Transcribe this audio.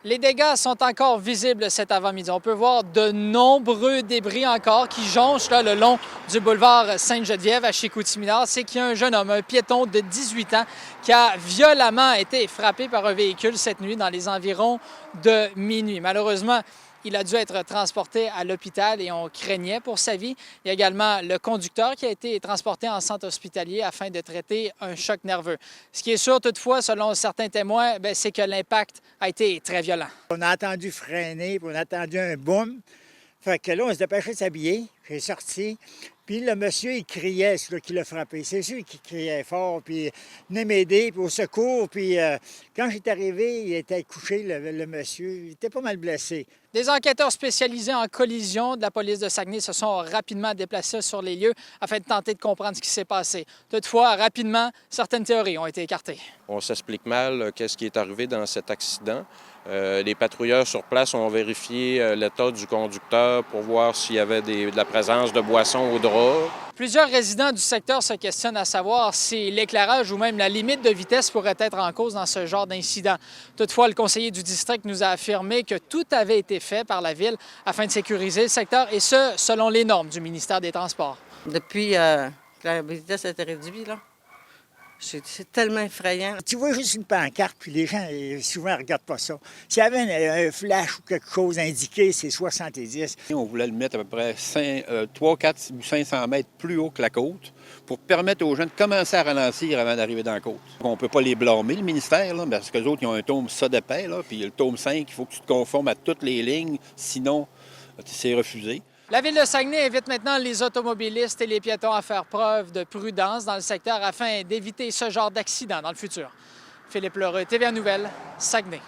Les dégâts sont encore visibles cet avant-midi. On peut voir de nombreux débris encore qui jonchent là, le long du boulevard Sainte-Geneviève à Chicoutimi-Nord. C'est qu'il y a un jeune homme, un piéton de 18 ans, qui a violemment été frappé par un véhicule cette nuit dans les environs de minuit. Malheureusement, il a dû être transporté à l'hôpital et on craignait pour sa vie. Il y a également le conducteur qui a été transporté en centre hospitalier afin de traiter un choc nerveux. Ce qui est sûr toutefois, selon certains témoins, c'est que l'impact a été très violent. On a entendu freiner, puis on a entendu un boom. Fait que là, on se dépêchait de s'habiller. J'ai sorti. Puis le monsieur, il criait, celui qui l'a frappé. C'est sûr qu'il criait fort, puis venez m'aider, puis au secours. Puis quand j'étais arrivé, il était couché, le monsieur. Il était pas mal blessé. Des enquêteurs spécialisés en collision de la police de Saguenay se sont rapidement déplacés sur les lieux afin de tenter de comprendre ce qui s'est passé. Toutefois, rapidement, certaines théories ont été écartées. On s'explique mal qu'est-ce qui est arrivé dans cet accident. Les patrouilleurs sur place ont vérifié l'état du conducteur pour voir s'il y avait de la présence de boissons au drap. Plusieurs résidents du secteur se questionnent à savoir si l'éclairage ou même la limite de vitesse pourrait être en cause dans ce genre d'incident. Toutefois, le conseiller du district nous a affirmé que tout avait été fait par la Ville afin de sécuriser le secteur, et ce, selon les normes du ministère des Transports. Depuis que la vitesse a été réduite, là, c'est tellement effrayant. Tu vois juste une pancarte, puis les gens, souvent, ne regardent pas ça. S'il y avait un flash ou quelque chose indiqué, c'est 70. On voulait le mettre à peu près 3, 4 ou 500 mètres plus haut que la côte pour permettre aux gens de commencer à ralentir avant d'arriver dans la côte. On ne peut pas les blâmer, le ministère, là, parce qu'eux autres, ils ont un tome ça d'épais, là, puis le tome 5, il faut que tu te conformes à toutes les lignes, sinon, c'est refusé. La Ville de Saguenay invite maintenant les automobilistes et les piétons à faire preuve de prudence dans le secteur afin d'éviter ce genre d'accident dans le futur. Philippe Lheureux, TVA Nouvelles, Saguenay.